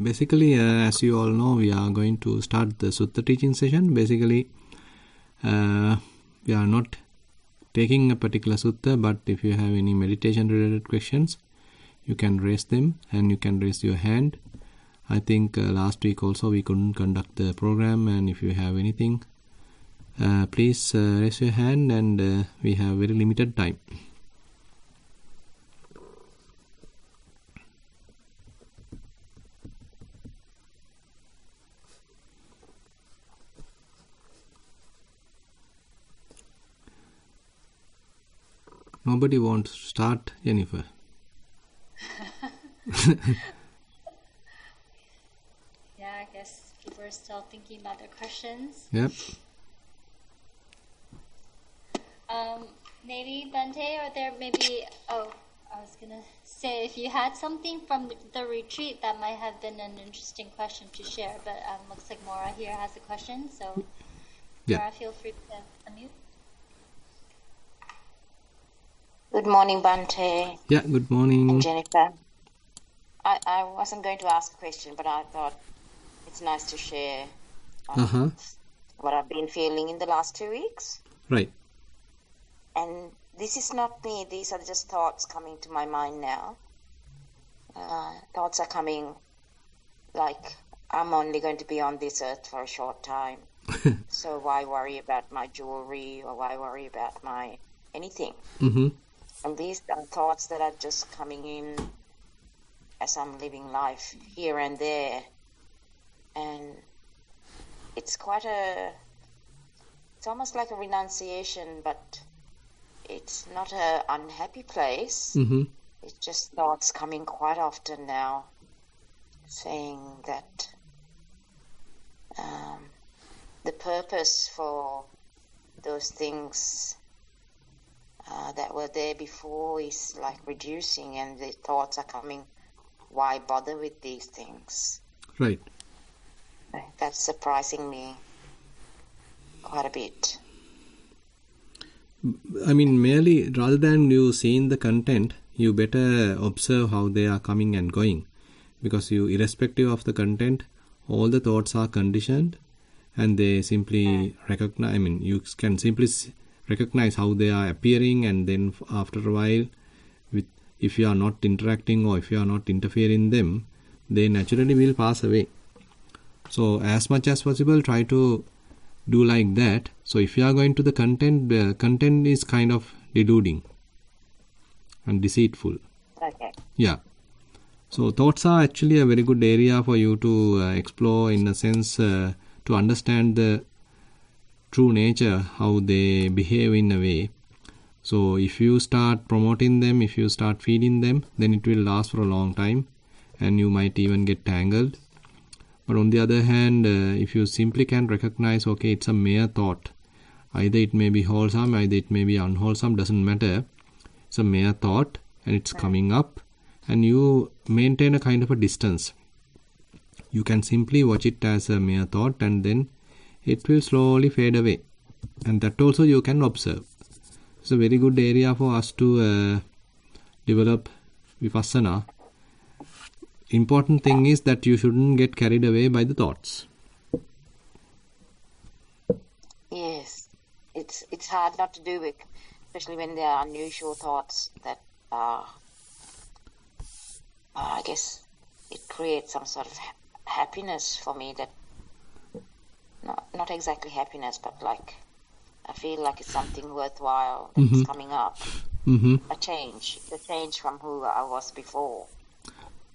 Basically, as you all know, we are going to start the Sutta teaching session. Basically, we are not taking a particular Sutta, but if you have any meditation related questions, you can raise them and you can raise your hand. I think last week also we couldn't conduct the program, and if you have anything, please raise your hand, and we have very limited time. Nobody wants to start, Jennifer. Yeah, I guess people are still thinking about their questions. Yep. Maybe Bante, or there maybe, I was going to say, if you had something from the retreat, that might have been an interesting question to share, but looks like Maura here has a question, so Yeah. Maura, feel free to unmute. Good morning, Bante Yeah, good morning. and Jennifer. I wasn't going to ask a question, but I thought it's nice to share what I've been feeling in the last 2 weeks. Right. And this is not me. These are just thoughts coming to my mind now. Thoughts are coming like, I'm only going to be on this earth for a short time. So why worry about my jewelry, or why worry about my anything? Mm-hmm. And these are thoughts that are just coming in as I'm living life here and there. And it's it's almost like a renunciation, but it's not an unhappy place. Mm-hmm. It's just thoughts coming quite often now, saying that the purpose for those things that were there before is like reducing, and the thoughts are coming, why bother with these things? Right. That's surprising me quite a bit. I mean, merely rather than you seeing the content, you better observe how they are coming and going, because you, irrespective of the content, all the thoughts are conditioned, and they simply recognize. I mean, you can simply recognize how they are appearing, and then after a while, if you are not interacting or if you are not interfering in them, they naturally will pass away. So as much as possible, try to do like that. So if you are going to the content is kind of deluding and deceitful. Okay. Yeah. So thoughts are actually a very good area for you to explore, in a sense, to understand the true nature, how they behave in a way. So if you start promoting them, if you start feeding them, then it will last for a long time, and you might even get tangled. But on the other hand, if you simply can recognize, okay, it's a mere thought, either it may be wholesome, either it may be unwholesome, doesn't matter. It's a mere thought, and it's coming up, and you maintain a kind of a distance. You can simply watch it as a mere thought, and then it will slowly fade away, and that also you can observe. It's a very good area for us to develop vipassana. Important thing is that you shouldn't get carried away by the thoughts. Yes, it's hard not to do it, especially when there are unusual thoughts that are, I guess it creates some sort of happiness for me, that not exactly happiness, but like I feel like it's something worthwhile that's coming up. Mm-hmm. A change from who I was before.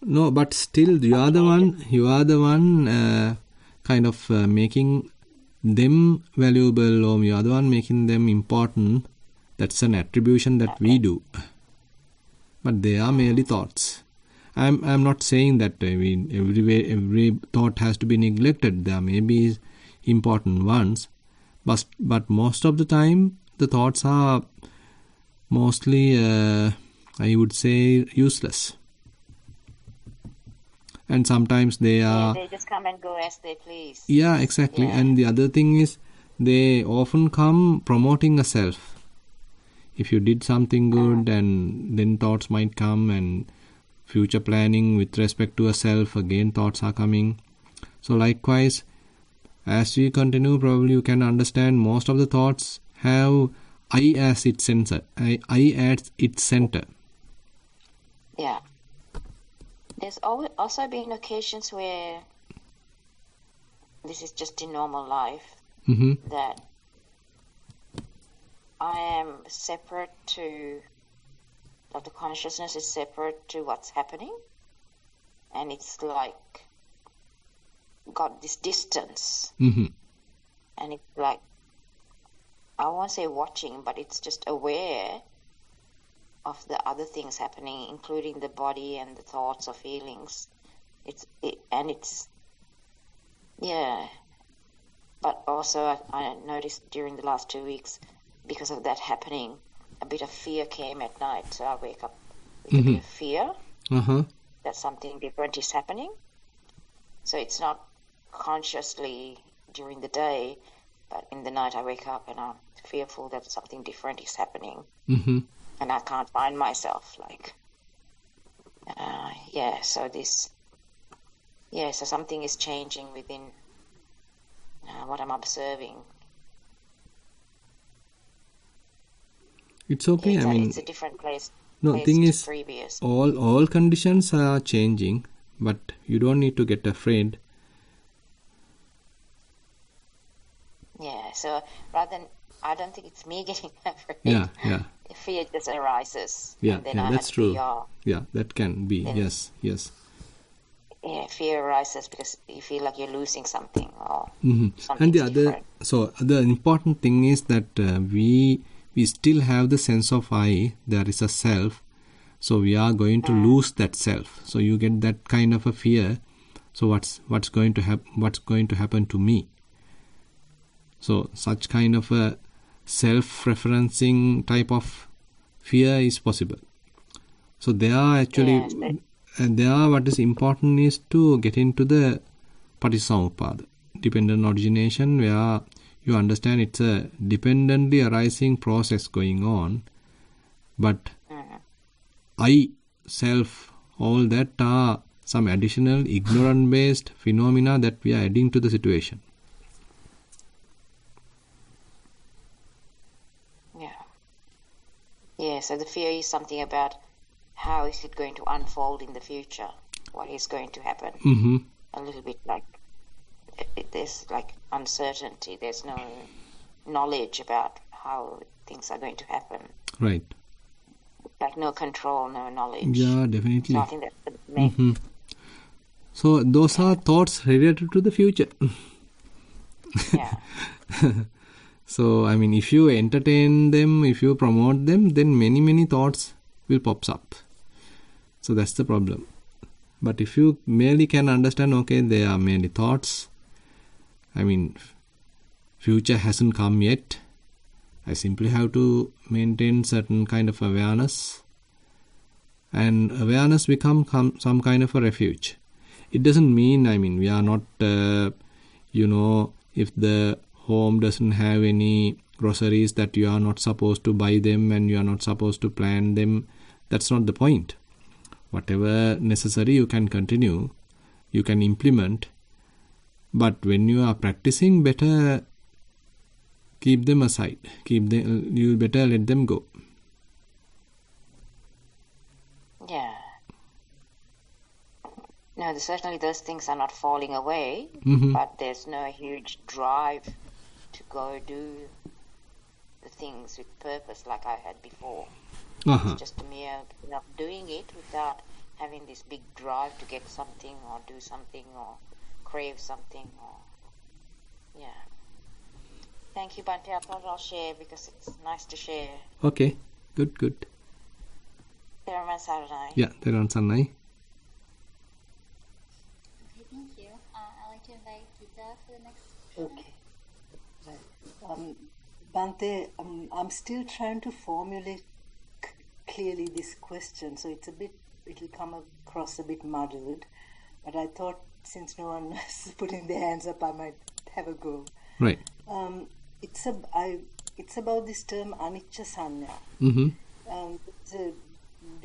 No, but still you are the one kind of making them valuable, or you are the one making them important. That's an attribution that we do. But they are merely thoughts. I'm not saying that every thought has to be neglected. There may be important ones, but most of the time the thoughts are mostly, I would say, useless. And sometimes they just come and go as they please. Yeah, exactly. Yeah. And the other thing is, they often come promoting a self. If you did something good, and then thoughts might come and future planning with respect to a self, again thoughts are coming. So likewise, as we continue, probably you can understand most of the thoughts have I as its center. I as its center. Yeah. There's also been occasions where this is just in normal life, that I am separate to, like the consciousness is separate to what's happening, and it's like got this distance, and it's like, I won't say watching, but it's just aware of the other things happening, including the body and the thoughts or feelings. But also I noticed during the last 2 weeks, because of that happening, a bit of fear came at night. So I wake up with a bit of fear that something different is happening. So it's not consciously during the day, but in the night I wake up and I'm fearful that something different is happening. And I can't find myself, so something is changing within what I'm observing. It's okay. It's a different place. No, thing is, previous. all conditions are changing, but you don't need to get afraid. Yeah, so rather than, I don't think it's me getting afraid. Yeah. Fear just arises. Yeah, and then that's true. Be, yeah, that can be. Then, yes. Yeah, fear arises because you feel like you're losing something or something. And the different. the important thing is that we still have the sense of I. There is a self, so we are going to lose that self. So you get that kind of a fear. So what's going to happen to me? So such kind of a self-referencing type of fear is possible. So there are actually, what is important is to get into the Patissamuppada, dependent origination, where you understand it's a dependently arising process going on, but I, self, all that are some additional ignorant-based phenomena that we are adding to the situation. Yeah, so the fear is something about how is it going to unfold in the future, what is going to happen. A little bit like there's like uncertainty, there's no knowledge about how things are going to happen. Right. Like no control, no knowledge. Yeah, definitely. So I think that's the main. So those are thoughts related to the future. Yeah. So, I mean, if you entertain them, if you promote them, then many thoughts will pop up. So that's the problem. But if you merely can understand, okay, there are many thoughts. I mean, future hasn't come yet. I simply have to maintain certain kind of awareness. And awareness becomes some kind of a refuge. It doesn't mean, I mean, we are not, if the home doesn't have any groceries, that you are not supposed to buy them and you are not supposed to plan them. That's not the point. Whatever necessary you can continue, you can implement. But when you are practicing, better keep them aside. You better let them go. Yeah. No, certainly those things are not falling away, but there's no huge drive to go do the things with purpose like I had before. It's just a mere doing it without having this big drive to get something or do something or crave something. Thank you, Bhante. I thought I'll share because it's nice to share. Okay, good. Thero Saranai. Yeah, Thero Saranai. Okay, thank you. I'd like to invite Gita for the next question. Okay. Bhante, I'm still trying to formulate clearly this question, so it'll come across a bit muddled, but I thought since no one is putting their hands up, I might have a go. Right. It's about this term anicca sanya. It's a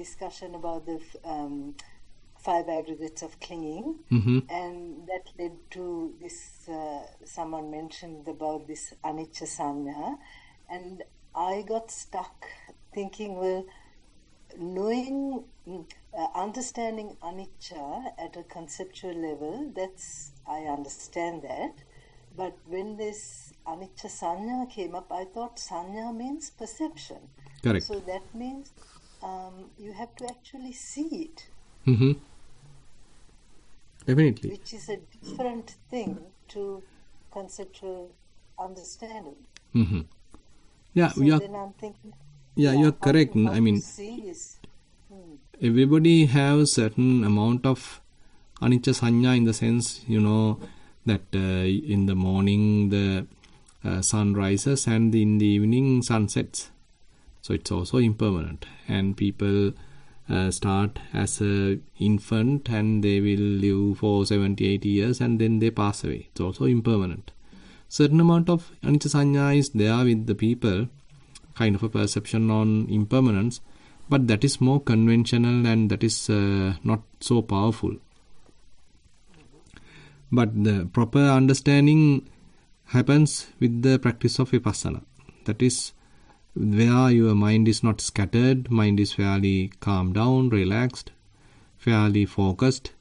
discussion about the 5 aggregates of clinging, and that led to this. Someone mentioned about this anicca sanya, and I got stuck thinking, well, knowing, understanding anicca at a conceptual level, I understand that. But when this anicca sanya came up, I thought sanya means perception. Correct. So that means you have to actually see it. Definitely. Which is a different thing to conceptual understanding. Yeah, So you are, then I'm thinking, you're correct. I mean, everybody has certain amount of anicca sanya in the sense, that in the morning the sun rises and in the evening sun sets. So it's also impermanent. And people start as an infant and they will live for 70, 80 years and then they pass away. It's also impermanent. Certain amount of anicca sanya is there with the people, kind of a perception on impermanence, but that is more conventional and that is not so powerful. But the proper understanding happens with the practice of vipassana. That is where your mind is not scattered, mind is fairly calmed down, relaxed, fairly focused,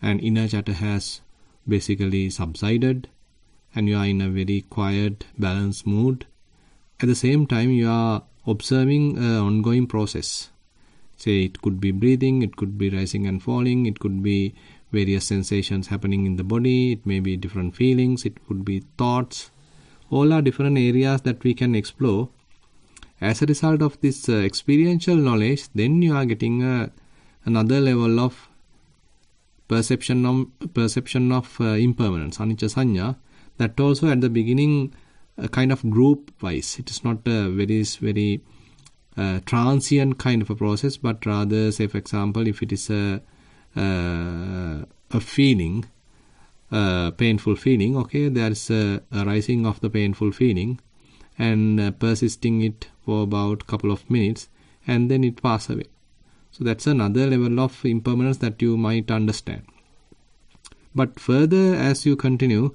and inner chatter has basically subsided, and you are in a very quiet, balanced mood. At the same time, you are observing an ongoing process. Say it could be breathing, it could be rising and falling, it could be various sensations happening in the body, it may be different feelings, it could be thoughts. All are different areas that we can explore. As a result of this experiential knowledge, then you are getting another level of perception of impermanence, anicca sanya. That also at the beginning, a kind of group wise. It is not a very transient kind of a process, but rather, say for example, if it is a feeling, painful feeling, okay, there is a rising of the painful feeling and persisting it for about couple of minutes and then it passes away. So that's another level of impermanence that you might understand. But further, as you continue,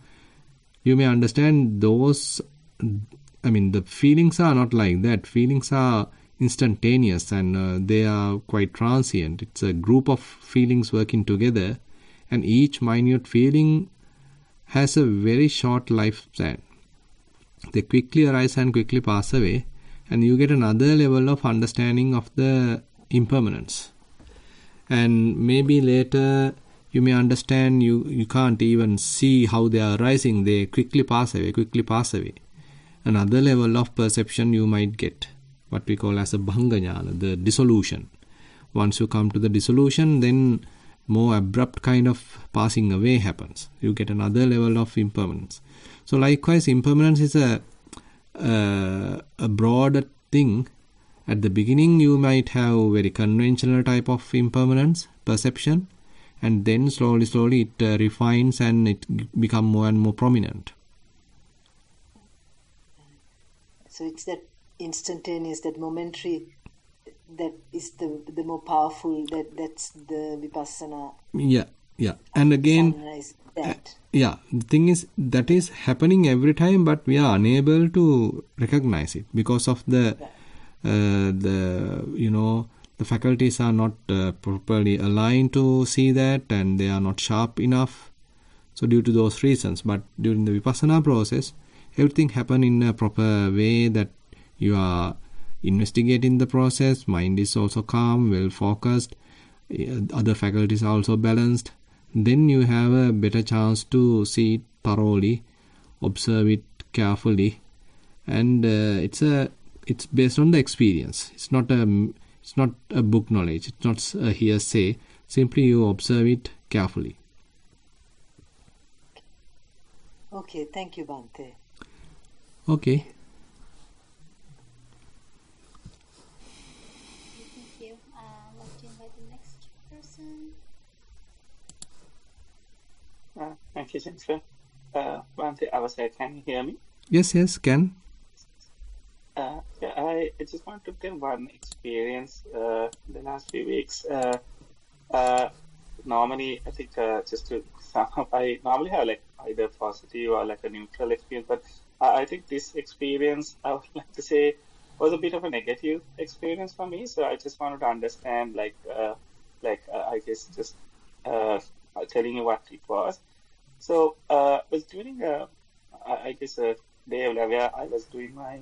you may understand those, the feelings are not like that. Feelings are instantaneous and they are quite transient. It's a group of feelings working together, and each minute feeling has a very short lifespan. They quickly arise and quickly pass away, and you get another level of understanding of the impermanence. And maybe later you may understand you can't even see how they are rising. They quickly pass away. Another level of perception you might get, what we call as a bhanga jnana, the dissolution. Once you come to the dissolution, then more abrupt kind of passing away happens. You get another level of impermanence. So likewise, impermanence is a broader thing. At the beginning, you might have very conventional type of impermanence perception, and then slowly it refines and it becomes more and more prominent. So it's that instantaneous, that momentary, that is the more powerful. That's the vipassana. Yeah. And again, the thing is that is happening every time, but we are unable to recognize it because of the faculties are not properly aligned to see that, and they are not sharp enough. So due to those reasons, but during the vipassana process, everything happens in a proper way, that you are investigating the process, mind is also calm, well focused, other faculties are also balanced. Then you have a better chance to see it thoroughly, observe it carefully, and it's based on the experience. It's not a book knowledge. It's not a hearsay. Simply you observe it carefully. Okay, thank you, Bhante. Okay. Thank you. I'd like to invite the next person. Thank you, Jennifer. Bhante, can you hear me? Yes, can. I I just want to tell one experience the last few weeks. Normally, I think just to sum up, I normally have like either positive or like a neutral experience, but I think this experience, I would like to say, was a bit of a negative experience for me. So I just wanted to understand, I guess just telling you what it was. So it was during I guess a day where I was doing my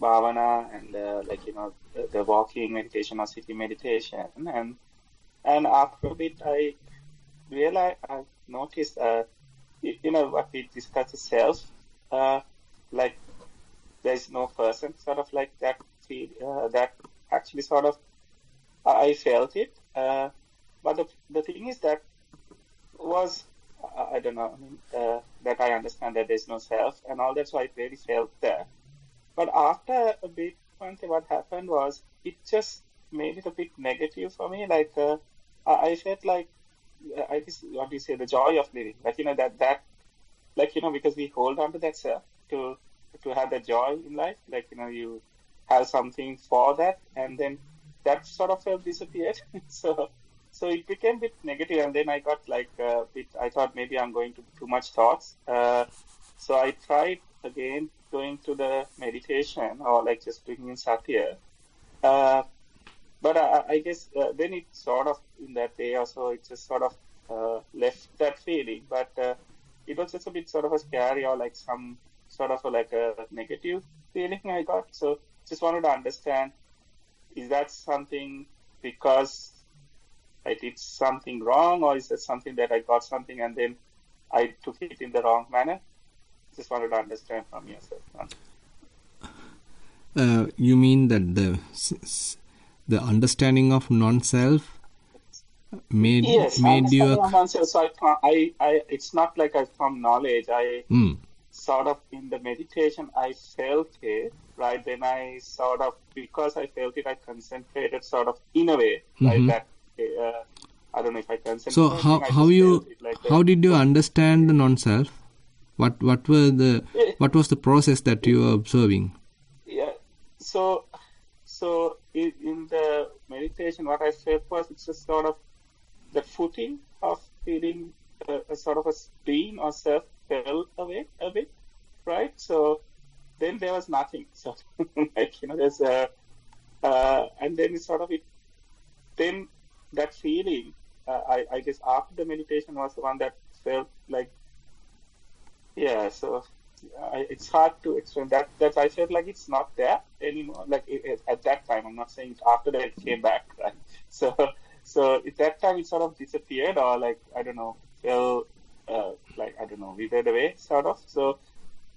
bhavana and the walking meditation or sitting meditation, and after a bit I realized I noticed what we discussed, the self, like there's no person, sort of like that that actually sort of I felt it, but the thing is that was I don't know, that I understand that there's no self and all that, so I really felt that. But after a bit, one thing what happened was it just made it a bit negative for me. Like I felt like I guess what do you say, the joy of living. Like that because we hold on to that self to have the joy in life. Like you have something for that, and then that sort of disappeared. So it became a bit negative, and then I got like a bit. I thought maybe I'm going to too much thoughts. So I tried again going to the meditation or like just doing in satya. But I guess then it sort of in that day or so it just sort of left that feeling. But it was just a bit sort of a scary or like some sort of like a negative feeling I got. So just wanted to understand, is that something because I did something wrong, or is that something that I got something and then I took it in the wrong manner? Just wanted to understand from yourself. You mean that the understanding of non-self made you of non-self. So I it's not like from knowledge. I sort of in the meditation I felt it, right? Then I sort of, because I felt it, I concentrated sort of in a way like that. I don't know if I concentrated. So how did you understand the non-self? What was the process that you were observing? Yeah. So in the meditation, what I felt was it's just sort of the footing of feeling a sort of a spleen or self fell away a bit, right? So then there was nothing. So there's and then it's sort of it. Then that feeling, I guess after the meditation was the one that felt like, so it's hard to explain that I felt like it's not there anymore. Like at that time, I'm not saying after that it came back, right? So at that time it sort of disappeared, or like, I don't know, fell withered away sort of. So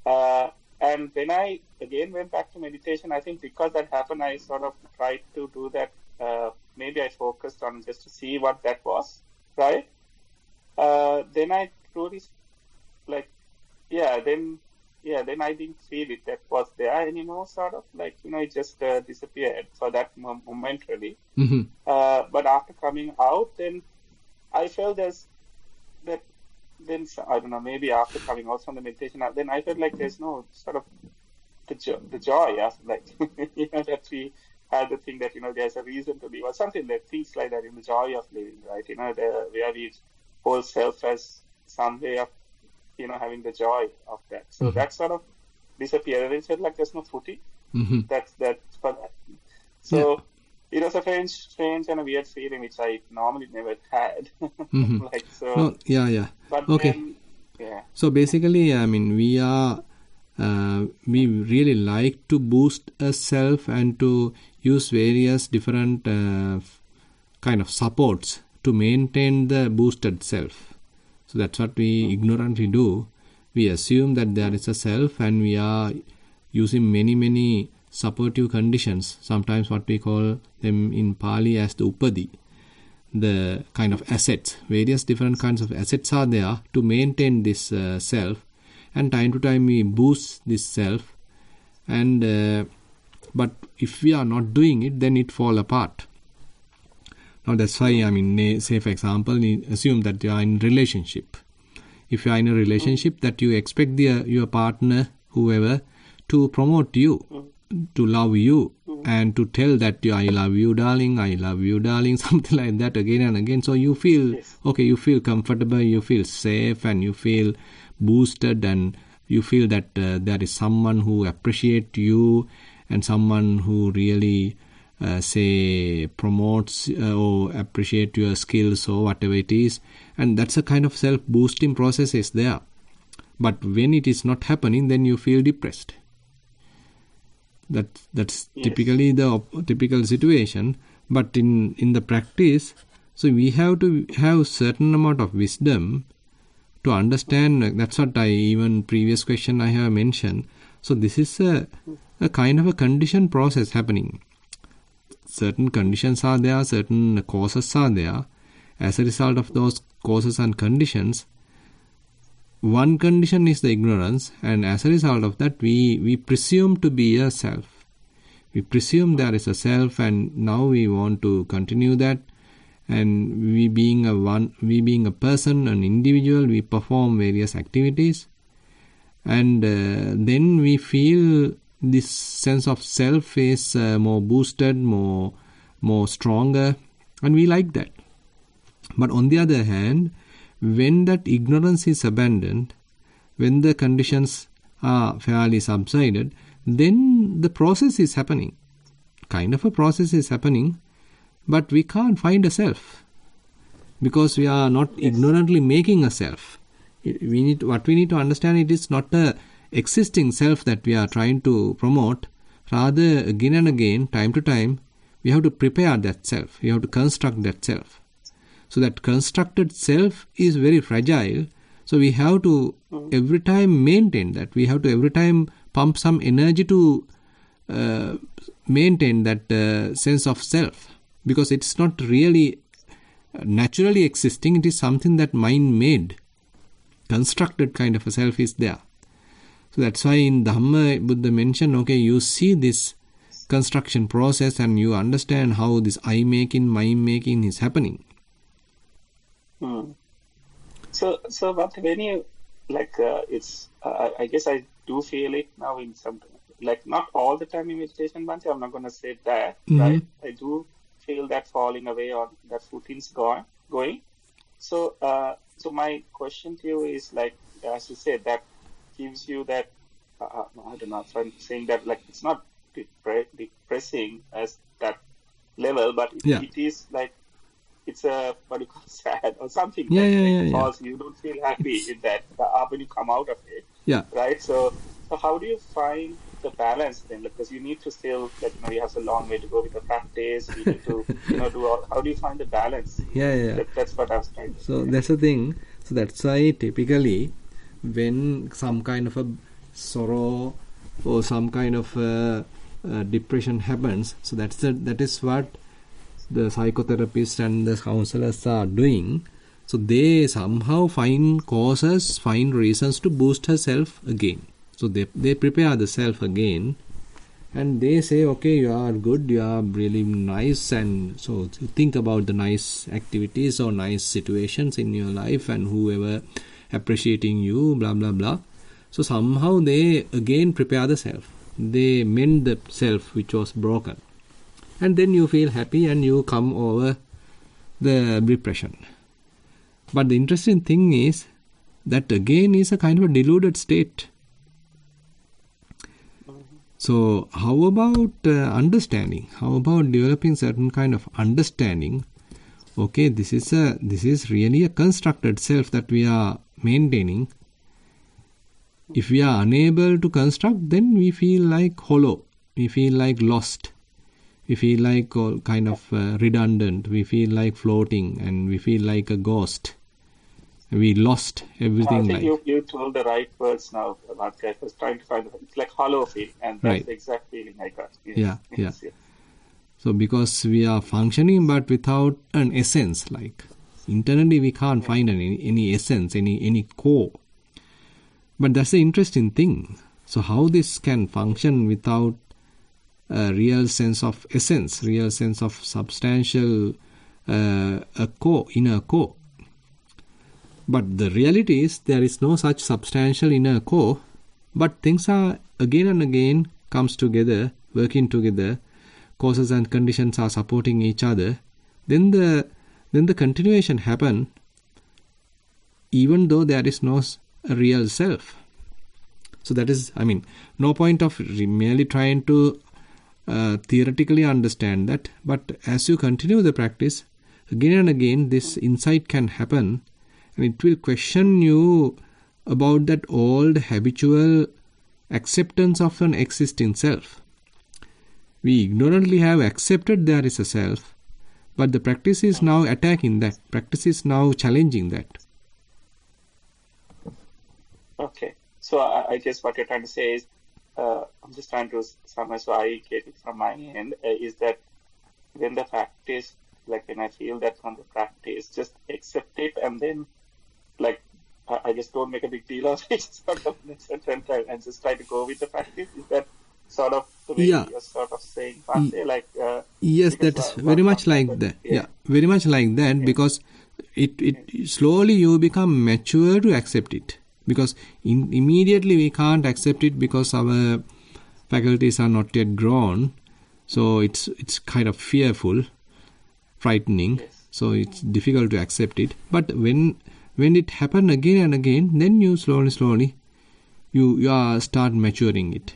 and then I again went back to meditation. I think because that happened, I sort of tried to do that. Maybe I focused on just to see what that was, right? Then I truly then I didn't feel it that was there anymore, sort of like, it just disappeared for that momentarily. But after coming out, then I felt there's that, then I don't know, maybe after coming out from the meditation, then I felt like there's no sort of the joy of like, that we had the thing that, there's a reason to live or something, that things like that, in the joy of living, right? Where we hold self as some way of, having the joy of that. So that sort of disappeared. It felt like there's no footing. That's for that. So it was a strange and a weird feeling which I normally never had. Like so. Oh, yeah. But okay. Then, So basically, I mean, we really like to boost a self and to use various different kind of supports to maintain the boosted self. So that's what we ignorantly do. We assume that there is a self, and we are using many supportive conditions, sometimes what we call them in Pali as the upadi, the kind of assets. Various different kinds of assets are there to maintain this self, and time to time we boost this self, and but if we are not doing it, then it fall apart. Now that's why, I mean, say for example, assume that you are in relationship. If you are in a relationship, that you expect your partner, whoever, to promote you. to love you and to tell that I love you darling, I love you darling, something like that again and again. So you feel okay, you feel comfortable, you feel safe, and you feel boosted, and you feel that there is someone who appreciates you and someone who really say promotes or appreciate your skills or whatever it is, and that's a kind of self-boosting process is there. But when it is not happening, then you feel depressed. That's typically the typical situation. But in the practice, so we have to have certain amount of wisdom to understand. That's what even previous question I have mentioned. So this is a kind of a conditioned process happening. Certain conditions are there, certain causes are there. As a result of those causes and conditions, one condition is the ignorance, and as a result of that, we presume to be a self. We presume there is a self, and now we want to continue that. And we being a person, an individual, we perform various activities, and then we feel this sense of self is more boosted, more stronger, and we like that. But on the other hand, when that ignorance is abandoned, when the conditions are fairly subsided, then the process is happening. Kind of a process is happening, but we can't find a self because we are not ignorantly making a self. What we need to understand, it is not a existing self that we are trying to promote. Rather, again and again, time to time, we have to prepare that self. We have to construct that self. So that constructed self is very fragile. So we have to every time maintain that. We have to every time pump some energy to maintain that sense of self. Because it's not really naturally existing. It is something that mind made. Constructed kind of a self is there. So that's why in Dhamma, Buddha mentioned, okay, you see this construction process and you understand how this I-making, mind-making is happening. So but when you, it's, I guess I do feel it now in some, not all the time in meditation, Bhante, I'm not going to say that, right? I do feel that falling away or that footing's going. So my question to you is, as you said, that gives you that, I don't know if I'm saying that, it's not depressing as that level, but it is it's a, what do you call, sad or something. Because you don't feel happy in that when you come out of it. Yeah. Right? So how do you find the balance then? Because you need to still, you have a long way to go with the practice. You need to, how do you find the balance? That's what I was trying to say. So that's the thing. So that's why typically when some kind of a sorrow or some kind of depression happens, so that is what the psychotherapists and the counselors are doing. So they somehow find causes, find reasons to boost herself again. So they prepare the self again, and they say, okay, you are good, you are really nice, and so think about the nice activities or nice situations in your life and whoever appreciating you, blah blah blah. So somehow they again prepare the self. They mend the self which was broken. And then you feel happy and you come over the depression. But the interesting thing is that again is a kind of a deluded state. So how about understanding? How about developing certain kind of understanding? Okay, this is really a constructed self that we are maintaining. If we are unable to construct, then we feel like hollow. We feel like lost. We feel like all kind of redundant. We feel like floating, and we feel like a ghost. We lost everything. I think you told the right words now, Bhante. I was trying to find it's like hollow feeling, and that's the exact feeling I got. Yes. Yeah. So because we are functioning but without an essence, internally we can't find any essence, any core. But that's the interesting thing. So how this can function without a real sense of essence, real sense of substantial a core, inner core. But the reality is there is no such substantial inner core, but things are again and again comes together working together, causes and conditions are supporting each other, then the continuation happen even though there is no real self. So that is, no point of merely trying to theoretically understand that, but as you continue the practice, again and again this insight can happen, and it will question you about that old habitual acceptance of an existing self. We ignorantly have accepted there is a self, but the practice is now attacking that. Practice is now challenging that. Okay. So I guess what you're trying to say is, I'm just trying to summarize so I get it from my end, is that when the practice, like when I feel that from the practice, just accept it and then, like, I just don't make a big deal of it, sort of, and just try to go with the practice. Is that sort of the way you're sort of saying, Bhante? Like, yes, that's very much like that. Yeah, very much like that, because it slowly you become mature to accept it. Because immediately we can't accept it because our faculties are not yet grown. So it's kind of fearful, frightening. Yes. So it's difficult to accept it. But when it happens again and again, then you slowly you start maturing it.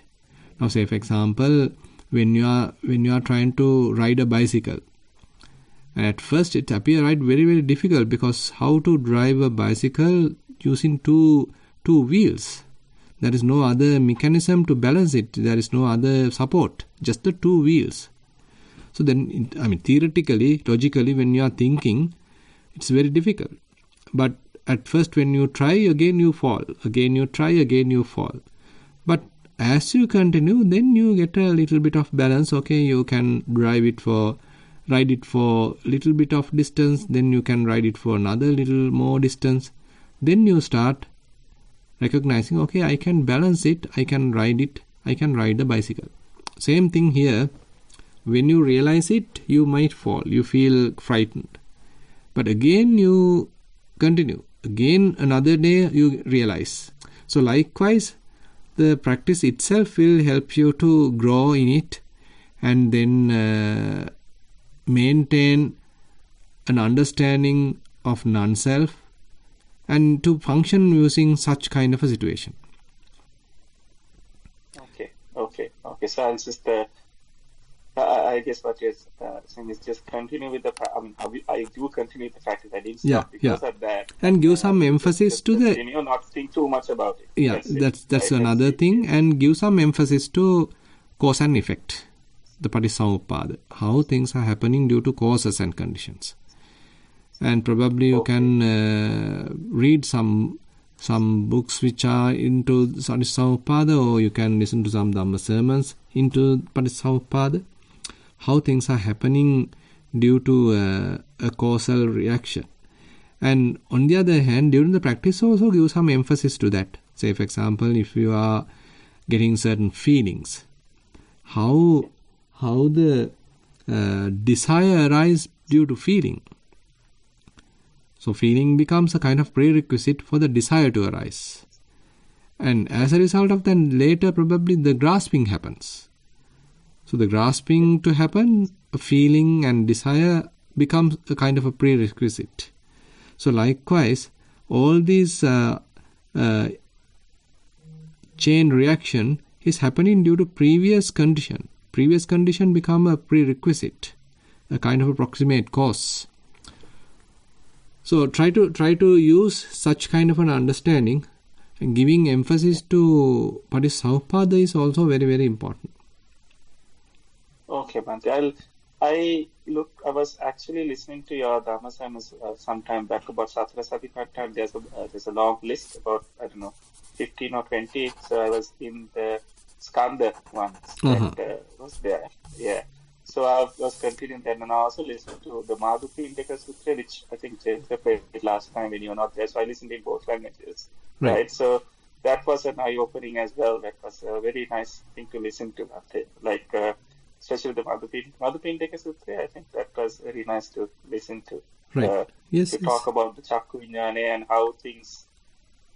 Now, say for example, when you are trying to ride a bicycle, and at first it appears very, very difficult, because how to drive a bicycle using two wheels? There is no other mechanism to balance it. There is no other support, just the two wheels. So then, theoretically, logically, when you are thinking, it's very difficult. But at first, when you try, again you fall. Again you try, again you fall. But as you continue, then you get a little bit of balance. Okay, you can ride it for little bit of distance. Then you can ride it for another little more distance. Then you start recognizing, okay, I can balance it, I can ride the bicycle. Same thing here. When you realize it, you might fall, you feel frightened. But again you continue. Again another day you realize. So likewise, the practice itself will help you to grow in it, and then maintain an understanding of non-self, and to function using such kind of a situation. Okay. So I'll just, I guess what you're saying is just continue with the I do continue with the practice. I didn't stop because of that. And give some emphasis to the... Continue, not think too much about it. Yeah, that's another thing. And give some emphasis to cause and effect, the Patissamuppada, how things are happening due to causes and conditions. And probably you can read some books which are into Patissamuppada, or you can listen to some Dhamma sermons into Patissamuppada, how things are happening due to a causal reaction. And on the other hand, during the practice also give some emphasis to that. Say for example, if you are getting certain feelings, how the desire arises due to feeling. So feeling becomes a kind of prerequisite for the desire to arise. And as a result of that, later probably the grasping happens. So the grasping to happen, a feeling and desire becomes a kind of a prerequisite. So likewise, all these chain reaction is happening due to previous condition. Previous condition become a prerequisite, a kind of approximate cause. So try to use such kind of an understanding, and giving emphasis to Patissamuppada is also very, very important. Okay, Bhante. I was actually listening to your Dhamma sermons some time back about Satara Satipatthana. There's a long list, about 15 or 20. So I was in the Skanda one that was there. Yeah. So I was continuing that, and I also listened to the Madhupindaka Sutra, which I think James played last time when you were not there. So I listened in both languages, right? So that was an eye-opening as well. That was a very nice thing to listen to, like especially the Madhupindaka Sutra. I think that was very nice to listen to. Right. To talk about the Chakku Vijnana and how things,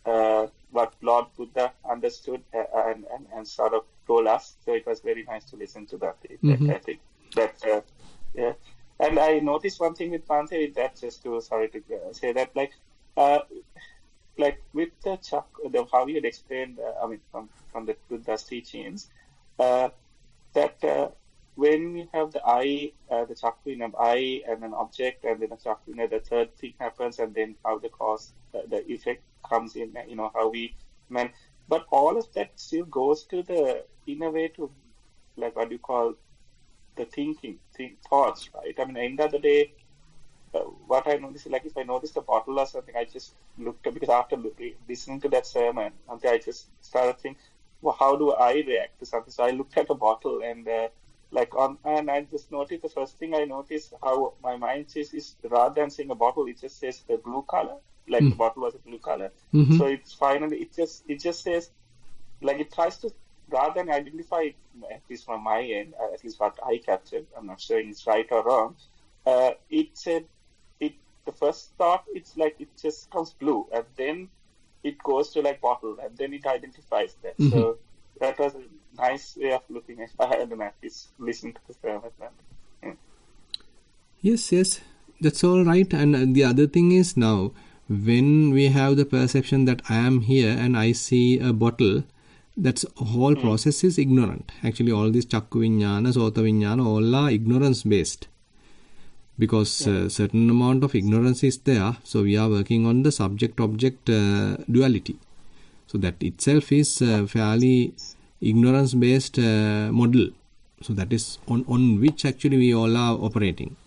what what Lord Buddha understood and sort of told us. So it was very nice to listen to that. I think that, yeah. And I noticed one thing with Bhante with that, just to, sorry to say that, like with the how you had explained, from the Buddha's teachings, that when you have the eye, the chakra in an eye and an object, and then a chakra, the third thing happens, and then how the cause, the effect comes in, how we but all of that still goes to the, in a way, to, like, what do you call, the thoughts, right? I mean, at the end of the day, what I noticed is, like, if I noticed a bottle or something, I just looked at, because after listening to that sermon, I just started thinking, well, how do I react to something? So I looked at a bottle and and I just noticed, the first thing I noticed, how my mind is rather than saying a bottle, it just says the blue color, like the bottle was a blue color. So it's finally, it just says, like, it tries to, rather than identify, at least from my end, at least what I captured, I'm not sure it's right or wrong, it said, the first thought, it's like, it just comes blue, and then it goes to, like, bottle, and then it identifies that. So that was a nice way of looking at this, listening to the sermon. Yes, that's all right. And the other thing is, now, when we have the perception that I am here and I see a bottle, that's whole process is ignorant. Actually, all these chakku viññāna, sota viññāna, all are ignorance based. Because certain amount of ignorance is there, so we are working on the subject-object duality. So that itself is fairly ignorance-based model. So that is on which actually we all are operating.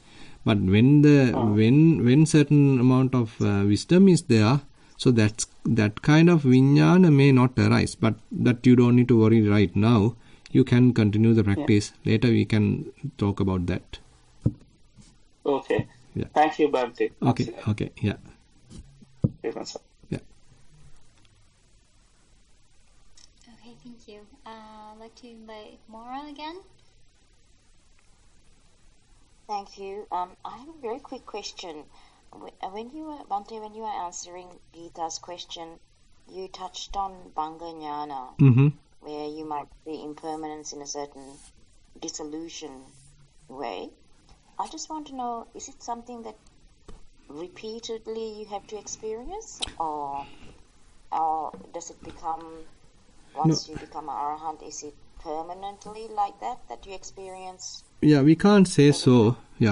But when when certain amount of wisdom is there, so that kind of viññāna may not arise. But that you don't need to worry right now. You can continue the practice. Later we can talk about that. Okay. Yeah. Thank you, Bhante. Okay. Yeah. Yeah. Okay, thank you. I'd like to invite Mora again. Thank you. I have a very quick question. When you were answering Gita's question, you touched on Bhanga Jnana, where you might see impermanence in a certain dissolution way. I just want to know, is it something that repeatedly you have to experience, or does it become, once you become an Arahant, is it permanently like that you experience? Yeah, we can't say so. I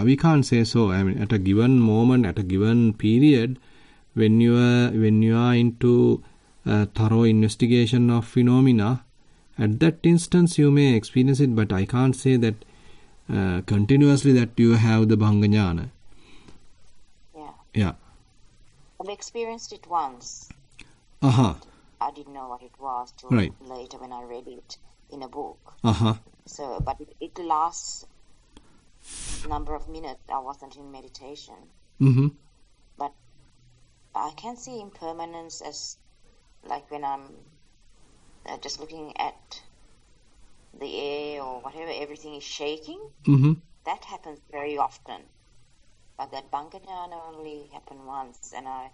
mean, at a given moment, at a given period, when you are into thorough investigation of phenomena, at that instance you may experience it, but I can't say that continuously that you have the Bhanga Jnana. Yeah. I've experienced it once. I didn't know what it was till later when I read it in a book. So, but it lasts a number of minutes. I wasn't in meditation. But I can see impermanence as, like, when I'm just looking at the air or whatever, everything is shaking. That happens very often. But that Bhanga Jnana only happened once, and I,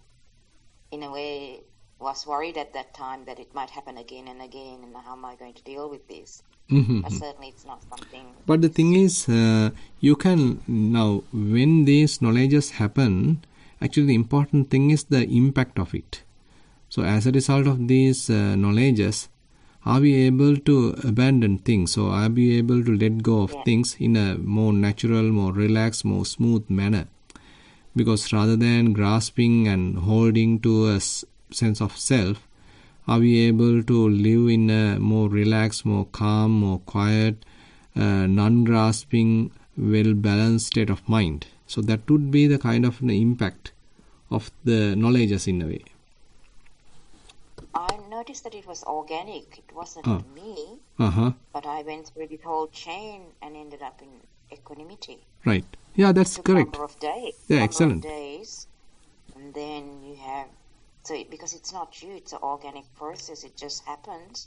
in a way, was worried at that time that it might happen again and again, and how am I going to deal with this? But certainly it's not something... But the thing is, you can, now, when these knowledges happen, actually the important thing is the impact of it. So as a result of these knowledges, are we able to abandon things? So are we able to let go of things in a more natural, more relaxed, more smooth manner? Because rather than grasping and holding to a sense of self, are we able to live in a more relaxed, more calm, more quiet, non-grasping, well-balanced state of mind? So that would be the kind of impact of the knowledges in a way. I noticed that it was organic. It wasn't me. But I went through the whole chain and ended up in equanimity. Right. Yeah, that's correct. Number of days. Yeah, excellent. Days, and then you have, because it's not you, it's an organic process. It just happens,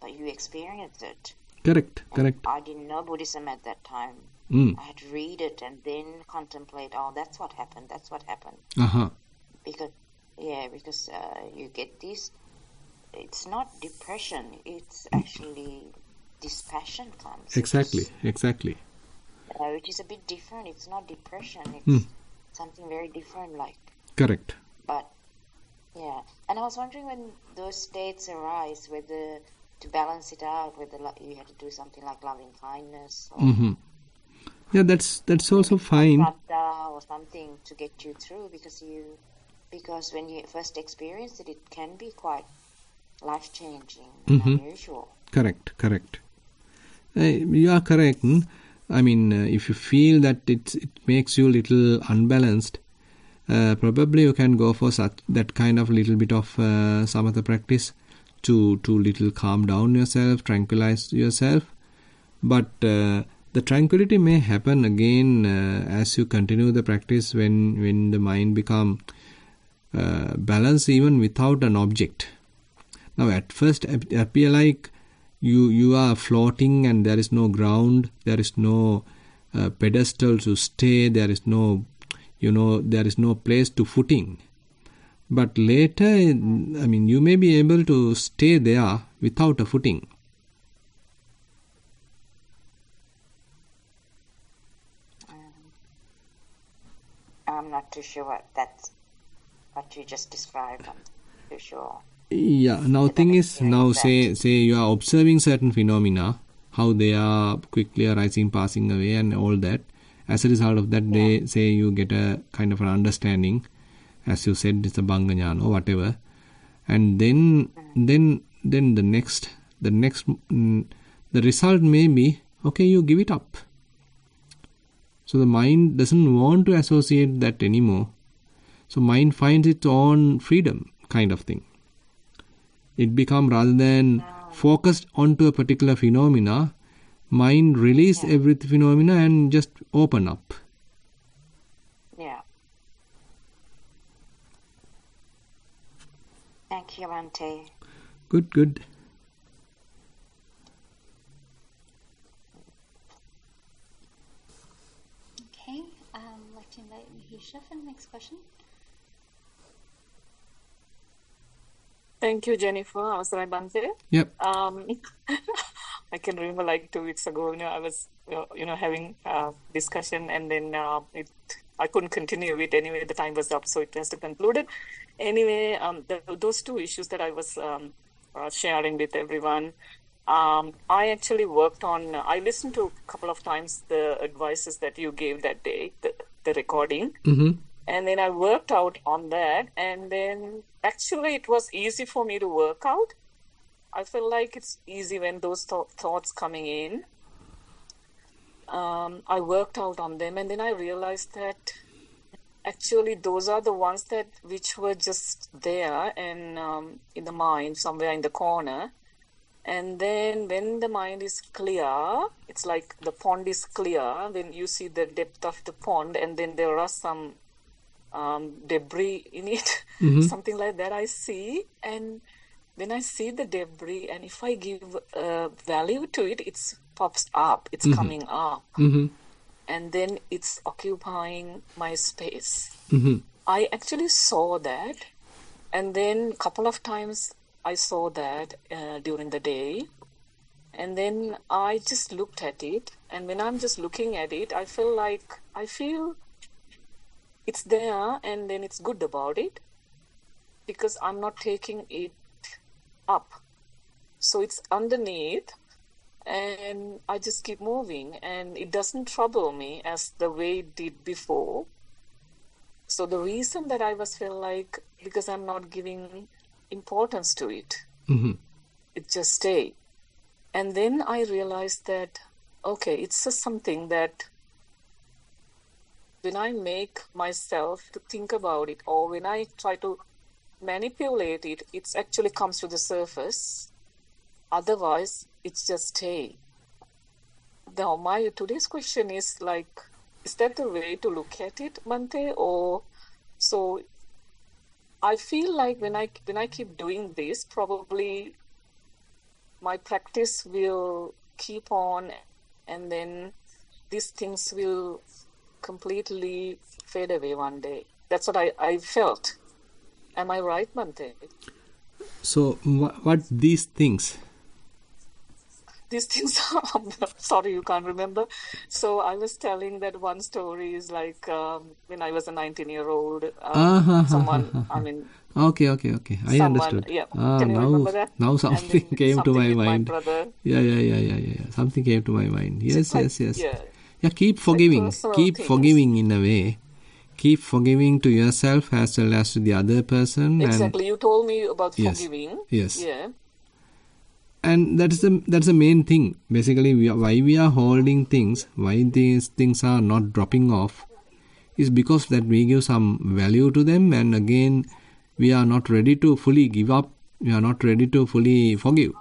but you experience it. Correct. I didn't know Buddhism at that time. I had to read it and then contemplate. Oh, that's what happened. Because you get this it's not depression, it's actually dispassion comes. Exactly. Which is a bit different. It's not depression, it's something very different like. Correct. But, yeah. And I was wondering when those states arise, whether to balance it out, whether you had to do something like loving kindness or Yeah, that's also fine. Sutta or something to get you through, because when you first experience it, it can be quite life-changing and unusual. Correct. You are correct. I mean, if you feel that it makes you a little unbalanced, probably you can go for that kind of little bit of samatha practice to little calm down yourself, tranquilize yourself. But the tranquility may happen again as you continue the practice when the mind become balanced even without an object. Now at first it appear like you are floating and there is no ground, there is no pedestal to stay, there is no place to footing. But later, I mean, you may be able to stay there without a footing. I'm not too sure what you just described. I'm not too sure. Yeah, now thing is, now say you are observing certain phenomena, how they are quickly arising, passing away and all that. As a result of that, they say you get a kind of an understanding, as you said, it's a Bhanga Jnana or whatever. And then the result may be, okay, you give it up. So the mind doesn't want to associate that anymore. So mind finds its own freedom, kind of thing. It becomes, rather than focused onto a particular phenomena, mind release every phenomena and just open up. Yeah. Thank you, Ante. Good. Okay, I'd like to invite Mahisha for the next question. Thank you, Jennifer. Avasarai Bante. Yep. I can remember like 2 weeks ago, I was, having a discussion and then I couldn't continue it anyway. The time was up, so it has to conclude it. Anyway, those 2 issues that I was sharing with everyone, I actually worked on, I listened to a couple of times the advices that you gave that day, the recording. And then I worked out on that, and then actually it was easy for me to work out. I feel like it's easy when those thoughts coming in. I worked out on them, and then I realized that actually those are the ones which were just there and in the mind, somewhere in the corner. And then when the mind is clear, it's like the pond is clear, then you see the depth of the pond, and then there are some debris in it, something like that I see. And when I see the debris, and if I give value to it, it pops up, it's coming up. And then it's occupying my space. I actually saw that. And then a couple of times I saw that during the day. And then I just looked at it. And when I'm just looking at it, I feel it's there, and then it's good about it because I'm not taking it up. So it's underneath, and I just keep moving, and it doesn't trouble me as the way it did before. So the reason that I was feel like, because I'm not giving importance to it, it just stay. And then I realized that, okay, it's just something that when I make myself to think about it, or when I try to manipulate it, it actually comes to the surface. Otherwise, it's just stay. Now, my today's question is like, is that the way to look at it, Bante? Or so I feel like when I keep doing this, probably my practice will keep on, and then these things will completely fade away one day. That's what I felt. Am I right, Bante? So what these things? These things are, sorry, you can't remember. So I was telling that one story is like when I was a 19-year-old, someone, I mean, Okay. I someone, understood. yeah. Can you remember that? Now And something then came to something my with my mind. brother. Yeah. Something came to my mind. So Yes. it's like, Yeah, yeah, keep it's like forgiving. personal Keep things. forgiving in a way. Keep forgiving to yourself as well as to the other person. Exactly. You told me about Yes. forgiving. Yes. Yeah. And that's the main thing. Basically, why we are holding things, why these things are not dropping off, is because that we give some value to them, and again, we are not ready to fully give up. We are not ready to fully forgive.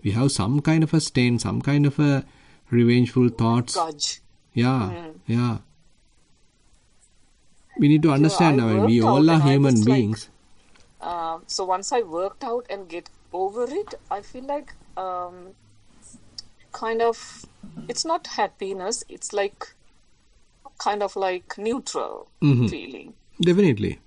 We have some kind of a stain, some kind of a revengeful thoughts. Grudge. Yeah. We need to understand. We all are human beings. So once I worked out and get over it, I feel like kind of, it's not happiness, it's like kind of like neutral feeling. Definitely.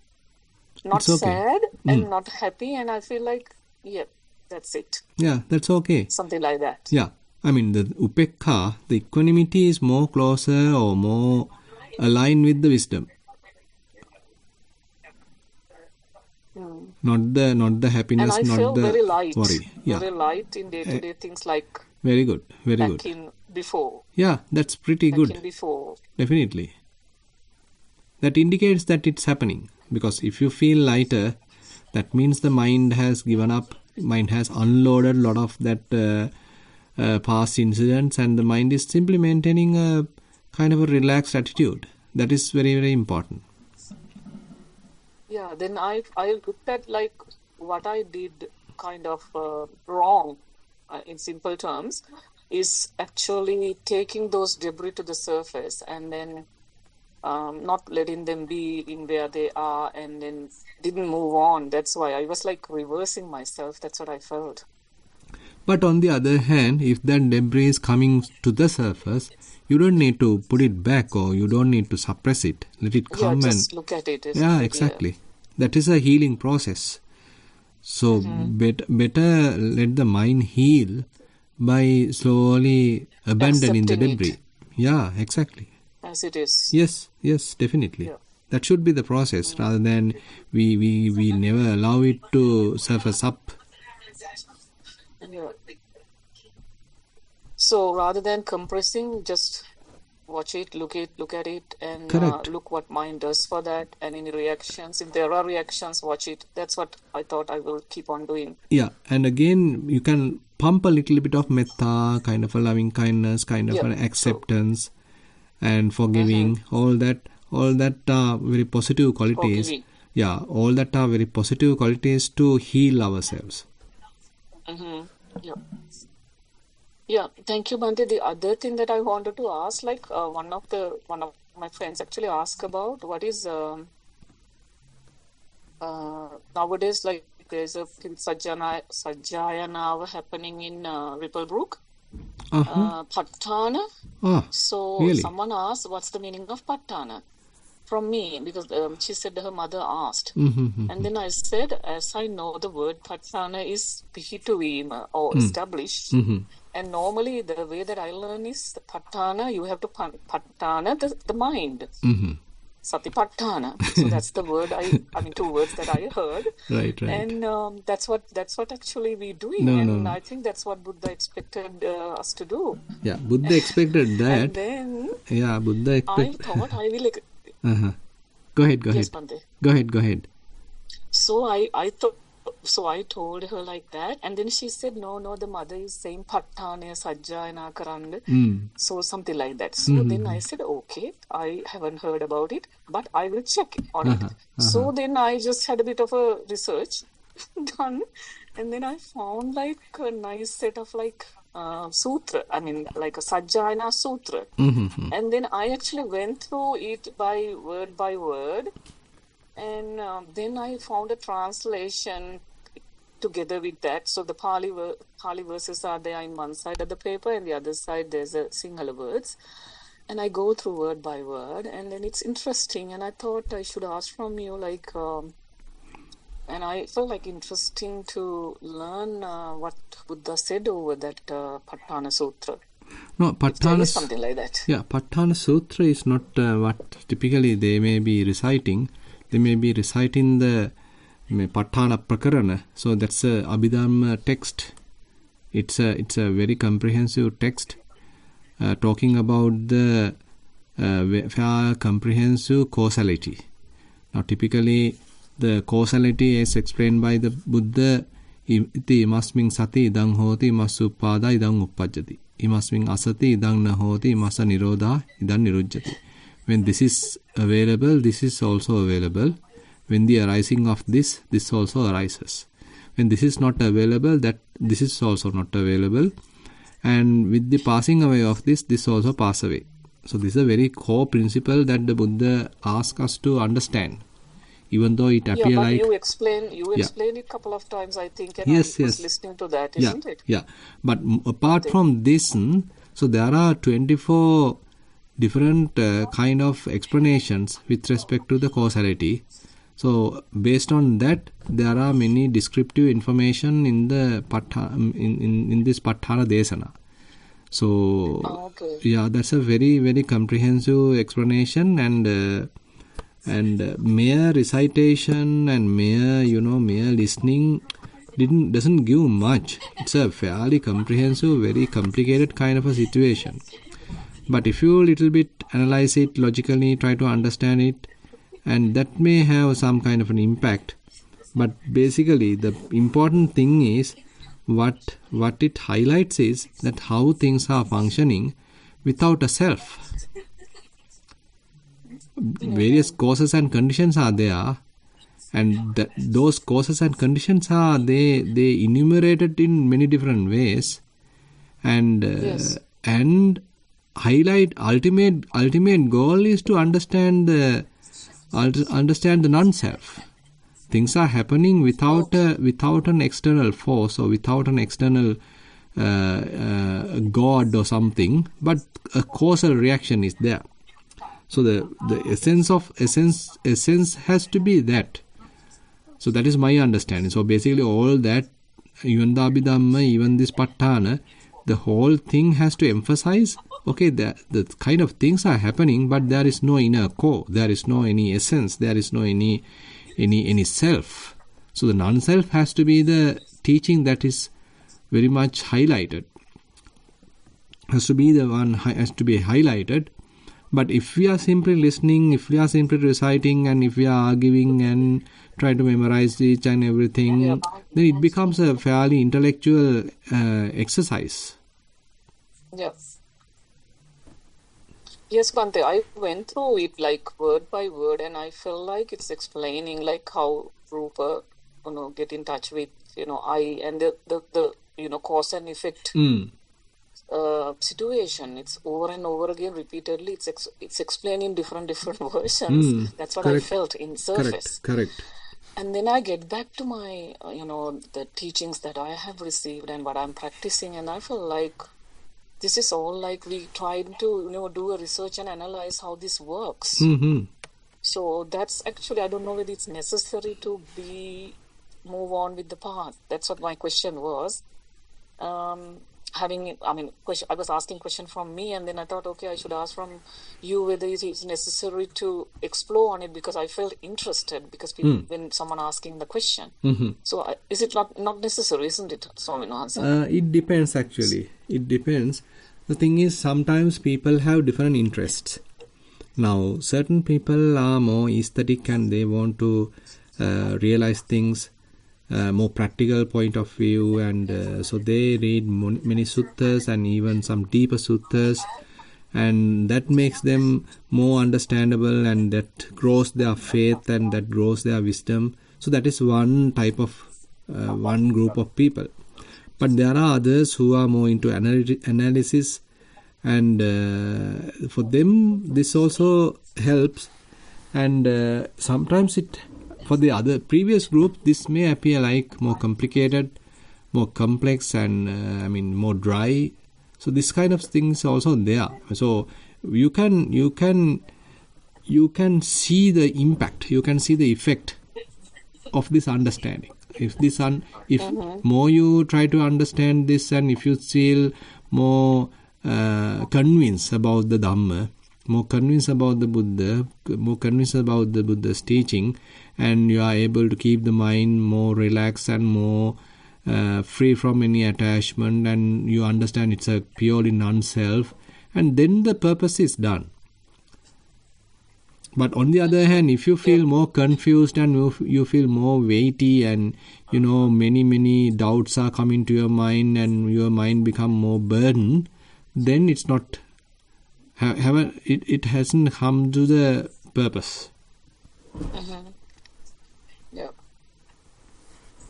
Not It's okay. sad and not happy, and I feel like, yeah, that's it. Yeah, that's okay. Something like that. Yeah. I mean, the upekha, the equanimity is more closer or more aligned with the wisdom. Not the happiness, And I not feel the very light. worry. Yeah. Very light in day-to-day things like Very good. back in before. Yeah, that's pretty Back good. in before. Definitely. That indicates that it's happening. Because if you feel lighter, that means the mind has given up, mind has unloaded a lot of that past incidents, and the mind is simply maintaining a kind of a relaxed attitude. That is very, very important. Yeah, then I looked at like what I did kind of wrong, in simple terms, is actually taking those debris to the surface and then not letting them be in where they are, and then didn't move on. That's why I was like reversing myself. That's what I felt. But on the other hand, if that debris is coming to the surface, you don't need to put it back, or you don't need to suppress it. Let it come just look at it. Yeah, exactly. Yeah. That is a healing process. So better let the mind heal by slowly abandoning the debris. It. Yeah, exactly. As it is. Yes, definitely. Yeah. That should be the process, rather than we never allow it to surface up. Yeah. So rather than compressing, just watch it, look at it, and look what mind does for that, and any reactions. If there are reactions, watch it. That's what I thought I will keep on doing. Yeah, and again, you can pump a little bit of metta, kind of a loving kindness, kind of an acceptance, and forgiving. All that are very positive qualities. Forgiving. Yeah, all that are very positive qualities to heal ourselves. Yeah, thank you, Bhante. The other thing that I wanted to ask, like one of my friends actually asked about what is nowadays, like there's a Sajjayana happening in Ripplebrook, Patthana. So really? Someone asked, what's the meaning of Patthana? From me, because she said her mother asked. And then I said, as I know, the word Patthana is pihituveema or established. And normally the way that I learn is the Patthana, you have to Patthana the mind. Satipatthana. So that's the word I mean 2 words that I heard. Right. And that's what actually we're doing. I think that's what Buddha expected us to do. Yeah, Buddha expected that. And then Buddha expected. I thought I will. Go ahead. Yes, Bhante. Go ahead. So I told her like that, and then she said, no, the mother is saying Patthana Sajjayana Karanda. So something like that. So then I said, okay, I haven't heard about it, but I will check on it. So then I just had a bit of a research done, and then I found like a nice set of like sutra, I mean like a Sajjayana sutra. And then I actually went through it by word, and then I found a translation together with that. So the Pali verses are there in one side of the paper, and the other side there's a Sinhala words. And I go through word by word, and then it's interesting. And I thought I should ask from you, like, And I felt like interesting to learn what Buddha said over that Patthana Sutra. No, There Patthana, is something like that. yeah, Patthana Sutra is not what typically they may be reciting. They may be reciting the Patthana Prakarana. So that's a Abhidhamma text. It's a very comprehensive text talking about the comprehensive causality. Now, typically, the causality is explained by the Buddha. Iti imasming sati idang hoti masupada idang uppajjati. Imasming asati idang nahoti masa nirodha idang nirujjati. When this is available, this is also available. When the arising of this also arises. When this is not available, that this is also not available. And with the passing away of this also pass away. So this is a very core principle that the Buddha asks us to understand. Even though it appears like... you explained it a couple of times, I think, and yes, I was listening to that, isn't it? Yeah, but apart from this, so there are 24 different kind of explanations with respect to the causality. So based on that, there are many descriptive information in the in this Patthana Desana. So yeah, that's a very, very comprehensive explanation, and mere recitation and mere listening doesn't give much. It's a fairly comprehensive, very complicated kind of a situation. But if you little bit analyze it logically, try to understand it, and that may have some kind of an impact. But basically, the important thing is what it highlights is that how things are functioning without a self. Various causes and conditions are there, and those causes and conditions are they enumerated in many different ways, and highlight ultimate goal is to understand the non-self. Things are happening without an external force or without an external God or something, but a causal reaction is there. So the essence has to be that. So that is my understanding. So basically all that, even the Abhidhamma, even this Patthana, the whole thing has to emphasize, okay, the kind of things are happening, but there is no inner core, there is no any essence, there is no any self. So the non-self has to be the teaching that is very much highlighted. Has to be the one has to be highlighted. But if we are simply listening, if we are simply reciting, and if we are arguing and try to memorize each and everything, then it becomes a fairly intellectual exercise. Yes. Yes, Bhante, I went through it like word by word, and I feel like it's explaining like how Rupa, get in touch with, I and the cause and effect situation. It's over and over again, repeatedly. It's explained in different versions. That's what Correct. I felt in surface. Correct. And then I get back to my, the teachings that I have received and what I'm practicing, and I feel like this is all like we tried to, do a research and analyze how this works. Mm-hmm. So that's actually, I don't know whether it's necessary to move on with the path. That's what my question was. I was asking question from me, and then I thought, okay, I should ask from you whether it is necessary to explore on it, because I felt interested, because people, when someone asking the question. Mm-hmm. So is it not necessary, isn't it, Swaminathan? It depends actually. It depends. The thing is, sometimes people have different interests. Now, certain people are more aesthetic and they want to realize things more practical point of view, and so they read many suttas and even some deeper suttas, and that makes them more understandable, and that grows their faith and that grows their wisdom. So that is one type of one group of people. But there are others who are more into analysis, and for them this also helps, and sometimes for the other previous group, this may appear like more complicated, more complex, and more dry. So this kind of things also there. So you can see the impact, you can see the effect of this understanding. If more you try to understand this, and if you feel more convinced about the Dhamma, more convinced about the Buddha, more convinced about the Buddha's teaching, and you are able to keep the mind more relaxed and more free from any attachment, and you understand it's a purely non-self, and then the purpose is done. But on the other hand, if you feel more confused and you feel more weighty, and many doubts are coming to your mind, and your mind become more burdened, then it's not it hasn't come to the purpose. Yeah,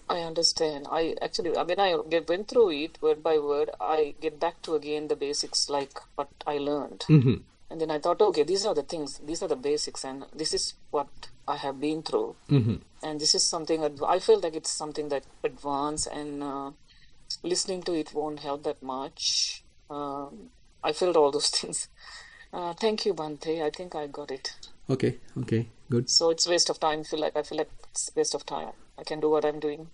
I understand. When I went through it word by word, I get back to again the basics, like what I learned. And then I thought, okay, these are the things, these are the basics, and this is what I have been through. And this is something, I feel like it's something that advanced, and listening to it won't help that much. I felt all those things. Thank you, Bhante. I think I got it. Okay, good. So it's waste of time. I feel like it's waste of time. I can do what I'm doing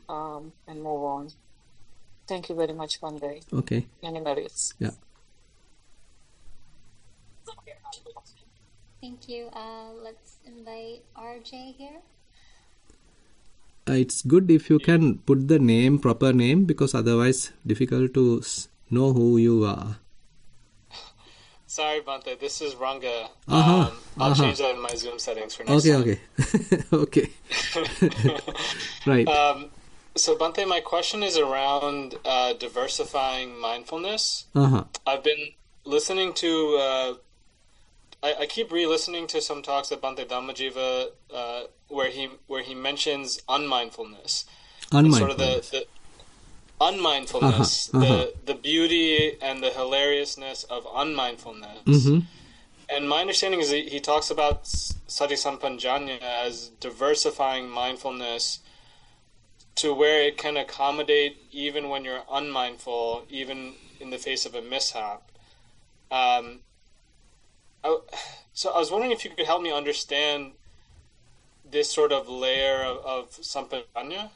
and move on. Thank you very much, Bhante. Okay. Many merits. Yeah. Thank you. Let's invite RJ here. It's good if you can put the proper name, because otherwise difficult to know who you are. Sorry, Bhante. This is Ranga. I'll change that in my Zoom settings for next time. Okay. Right. So, Bhante, my question is around diversifying mindfulness. I've been listening to... I keep re-listening to some talks that Bhante Dhammajiva where he mentions unmindfulness. Sort of the unmindfulness, the beauty and the hilariousness of unmindfulness. And my understanding is that he talks about Sati Sampanjanya as diversifying mindfulness to where it can accommodate even when you're unmindful, even in the face of a mishap. So I was wondering if you could help me understand this sort of layer of Sampajanya.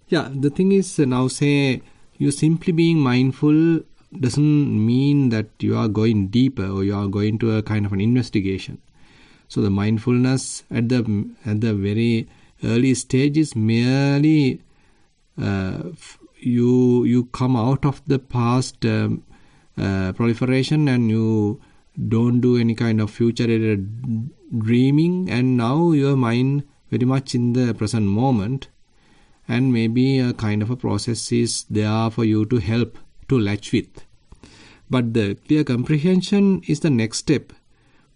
Yeah, the thing is, now say you simply being mindful doesn't mean that you are going deeper or you are going to a kind of an investigation. So the mindfulness at the very early stage is merely you come out of the past proliferation, and you don't do any kind of future dreaming, and now your mind very much in the present moment, and maybe a kind of a process is there for you to help to latch with. But the clear comprehension is the next step.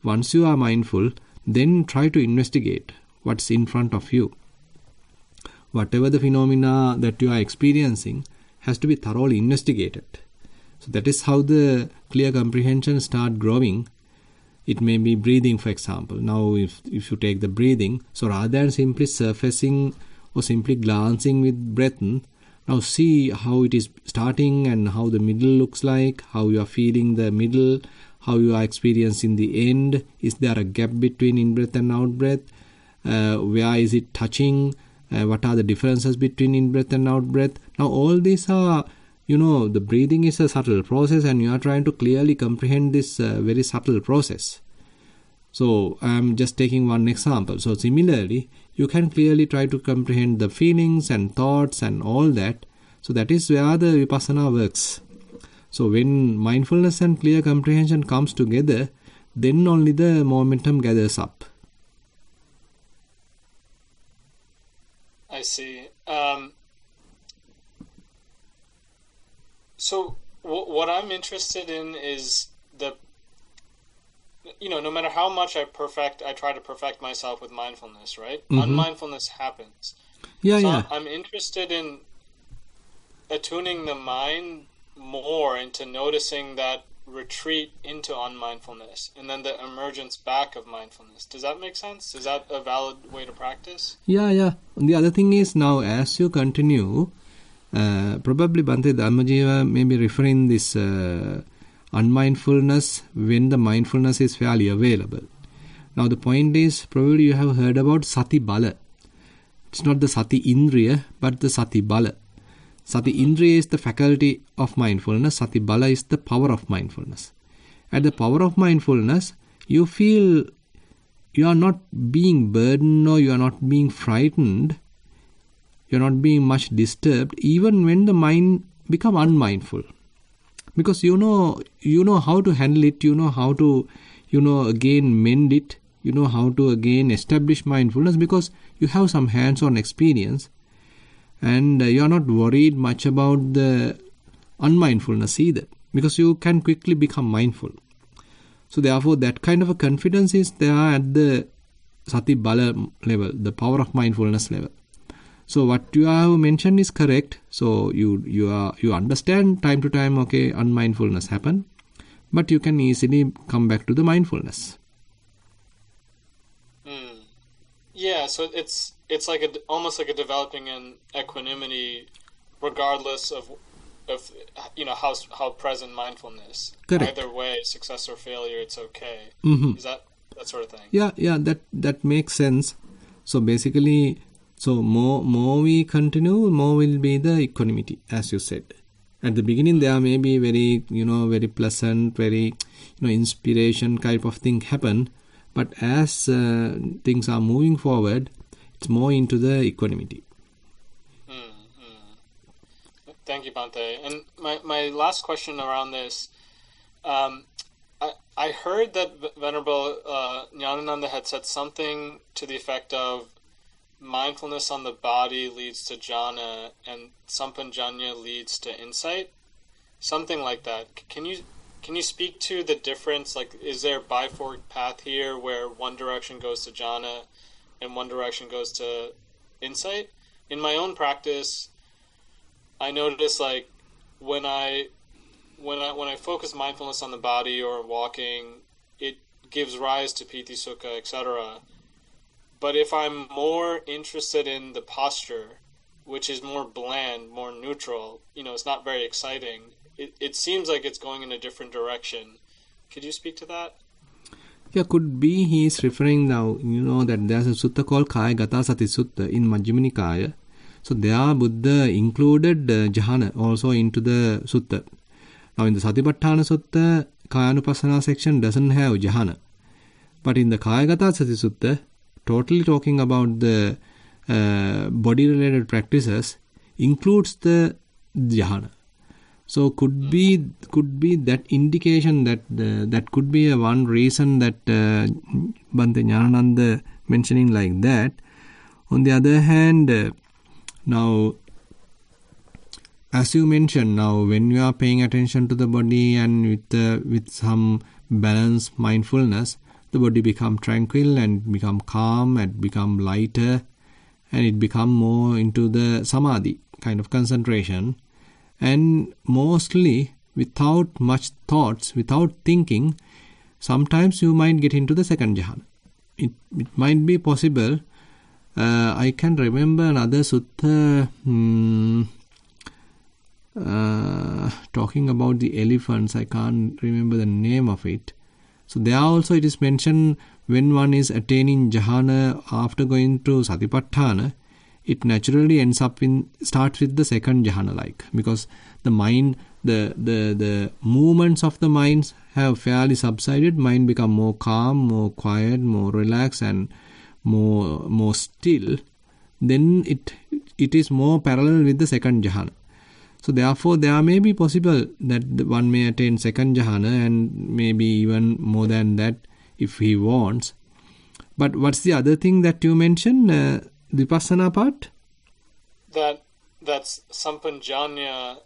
Once you are mindful, then try to investigate what's in front of you. Whatever the phenomena that you are experiencing has to be thoroughly investigated. So that is how the clear comprehension start growing. It may be breathing, for example. Now, if you take the breathing, so rather than simply surfacing or simply glancing with breath, now see how it is starting and how the middle looks like, how you are feeling the middle, how you are experiencing the end. Is there a gap between in-breath and out-breath? Where is it touching? What are the differences between in-breath and out-breath? Now, all these are... the breathing is a subtle process, and you are trying to clearly comprehend this very subtle process. So, I am just taking one example. So, similarly, you can clearly try to comprehend the feelings and thoughts and all that. So, that is where the Vipassana works. So, when mindfulness and clear comprehension comes together, then only the momentum gathers up. I see. So what I'm interested in is no matter how much I try to perfect myself with mindfulness, right? Unmindfulness happens. I'm interested in attuning the mind more into noticing that retreat into unmindfulness and then the emergence back of mindfulness. Does that make sense? Is that a valid way to practice? Yeah. The other thing is, now as you continue, probably Bhante Dhammajiva may be referring this unmindfulness when the mindfulness is fairly available. Now the point is, probably you have heard about Sati Bala. It's not the Sati Indriya, but the Sati Bala. Sati Indriya is the faculty of mindfulness. Sati Bala is the power of mindfulness. At the power of mindfulness, you feel you are not being burdened or you are not being frightened. You are not being much disturbed even when the mind become unmindful. Because you know how to handle it, you know how to, again mend it, you know how to again establish mindfulness because you have some hands-on experience and you are not worried much about the unmindfulness either because you can quickly become mindful. So therefore that kind of a confidence is there at the Sati Bala level, the power of mindfulness level. So what you have mentioned is correct. So you understand time to time, okay, unmindfulness happen, but you can easily come back to the mindfulness. Yeah, so it's like almost like a developing an equanimity, regardless of how present mindfulness. Correct. Either way, success or failure, it's okay. Mm-hmm. Is that sort of thing? Yeah, that makes sense. So basically, more we continue, more will be the equanimity, as you said. At the beginning, there may be very pleasant, very inspiration type of thing happen. But as things are moving forward, it's more into the equanimity. Thank you, Bhante. And my last question around this, I heard that Venerable Nyanananda had said something to the effect of mindfulness on the body leads to jhana and sampanjanya leads to insight, something like that. Can you speak to the difference? Like, is there a biforked path here where one direction goes to jhana and one direction goes to insight? In my own practice, I notice like when I focus mindfulness on the body or walking, it gives rise to piti sukha, etc. But if I'm more interested in the posture, which is more bland, more neutral, it's not very exciting. It seems like it's going in a different direction. Could you speak to that? Yeah, could be he is referring now, that there's a sutta called Kaya Gata Sati Sutta in Majjhima Nikaya. So there Buddha included jhana also into the sutta. Now in the Satipatthana Sutta, Kayanupassana section doesn't have jhana. But in the Kaya Gata Sati Sutta, totally talking about the body-related practices, includes the jhana. So could be that indication that could be one reason that Bhante Nyanananda mentioning like that. On the other hand, now as you mentioned, now when you are paying attention to the body and with some balanced mindfulness, the body become tranquil and become calm and become lighter, and it become more into the samadhi kind of concentration. And mostly without much thoughts, without thinking, sometimes you might get into the second jhana. It might be possible. I can remember another sutta talking about the elephants. I can't remember the name of it. So there also it is mentioned when one is attaining jhana after going to satipatthana, it naturally starts with the second jhana because the mind, the movements of the minds have fairly subsided. Mind become more calm, more quiet, more relaxed, and more still. Then it is more parallel with the second jhana. So therefore there may be possible that one may attain second jhana and maybe even more than that if he wants. But what's the other thing that you mentioned? Vipassana part? That's sampanjanya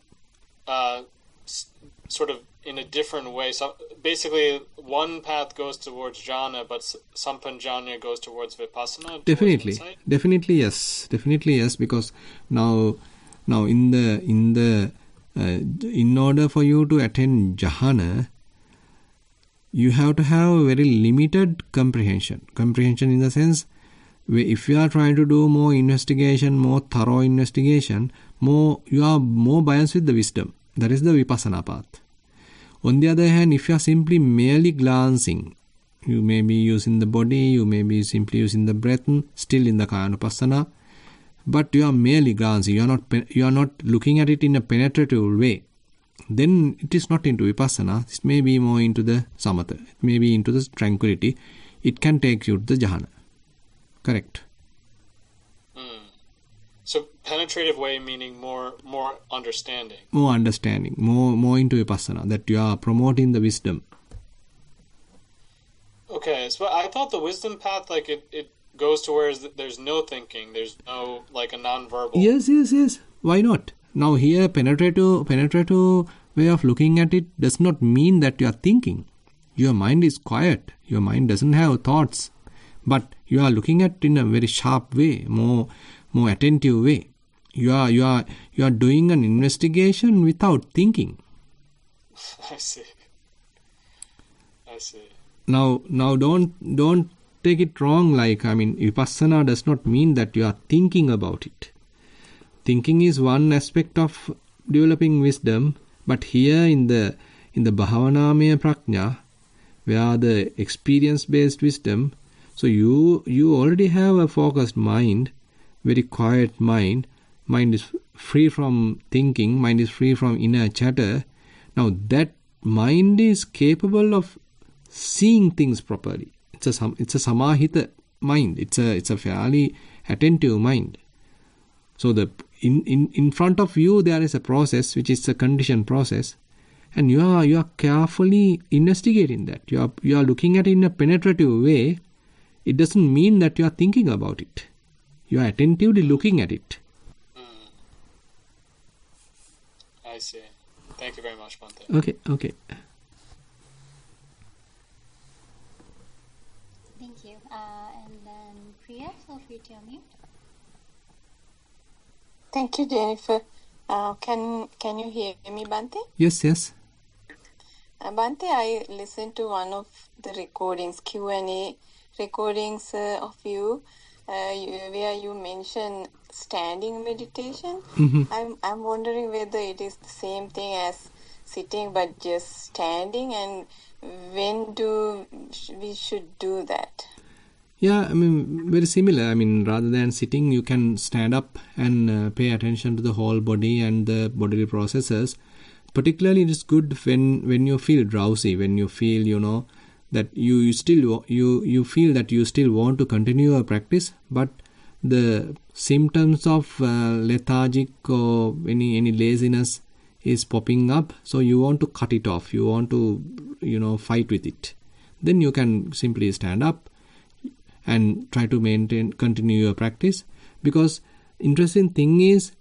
sort of in a different way. So basically one path goes towards jhana, but sampanjanya goes towards vipassana. Definitely yes, because now in order for you to attain jhana, you have to have a very limited comprehension in the sense, if you are trying to do more investigation, more thorough investigation, you are more biased with the wisdom. That is the vipassana path. On the other hand, if you are simply merely glancing, You may be using the body, you may be simply using the breath, still in the Kayanupassana, but you are merely glancing, you are not looking at it in a penetrative way. Then it is not into Vipassana, it may be more into the Samatha, it may be into the tranquility, it can take you to the Jhana. Correct. So penetrative way meaning more understanding. More understanding, more into Vipassana, that you are promoting the wisdom. Okay, so I thought the wisdom path, like it goes to where there's no thinking, there's no like a non-verbal. Yes. Why not? Now here penetrative way of looking at it does not mean that you are thinking. Your mind is quiet. Your mind doesn't have thoughts, but you are looking at it in a very sharp way, more attentive way. You are doing an investigation without thinking. I see. Now don't take it wrong. Vipassana does not mean that you are thinking about it. Thinking is one aspect of developing wisdom, but here in the Bhavanamaya Prajna, where the experience-based wisdom, so you already have a focused mind, very quiet mind. Mind is free from thinking, mind is free from inner chatter. Now that mind is capable of seeing things properly. It's a samahita mind. It's a fairly attentive mind. So in front of you there is a process which is a conditioned process, and you are carefully investigating that. You are looking at it in a penetrative way. It doesn't mean that you are thinking about it. You are attentively looking at it. I see. Thank you very much, Bhante. Okay. Thank you. And then Priya, feel free to unmute. Thank you, Jennifer. Can you hear me, Bhante? Yes. Bhante, I listened to one of the recordings, Q&A recordings of you, where you mentioned standing meditation. I'm wondering whether it is the same thing as sitting but just standing, and when we should do that? Yeah, very similar. Rather than sitting, you can stand up and pay attention to the whole body and the bodily processes. Particularly, it is good when you feel drowsy, when you feel, that you feel that you still want to continue your practice, but the symptoms of lethargic or any laziness is popping up, so you want to cut it off. You want to fight with it. Then you can simply stand up and try to continue your practice. Because interesting thing is,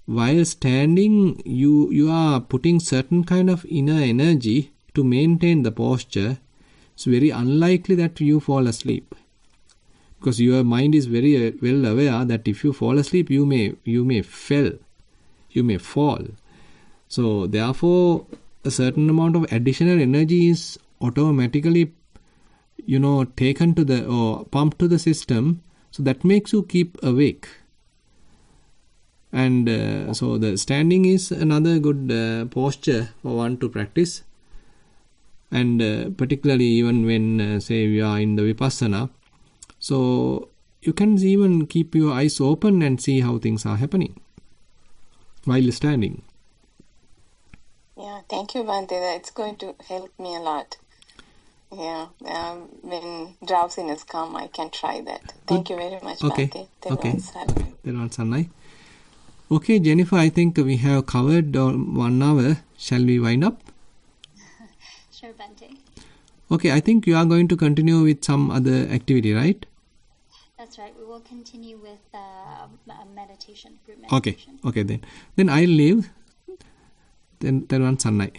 while standing, you are putting certain kind of inner energy to maintain the posture. It's very unlikely that you fall asleep, because your mind is very well aware that if you fall asleep, you may fall. So therefore, a certain amount of additional energy is automatically taken to or pumped to the system, so that makes you keep awake. And so the standing is another good posture for one to practice. And particularly even when say we are in the Vipassana, so you can even keep your eyes open and see how things are happening while standing. Yeah, thank you, Bhante. That's going to help me a lot. Yeah, when drowsiness come, I can try that. Thank you very much, Bhante. Thero Sannai. Okay, Jennifer, I think we have covered 1 hour. Shall we wind up? Sure, Bhante. Okay, I think you are going to continue with some other activity, right? That's right. We will continue with a meditation, group meditation. Okay then. Then I'll leave. Then Thero Sannai.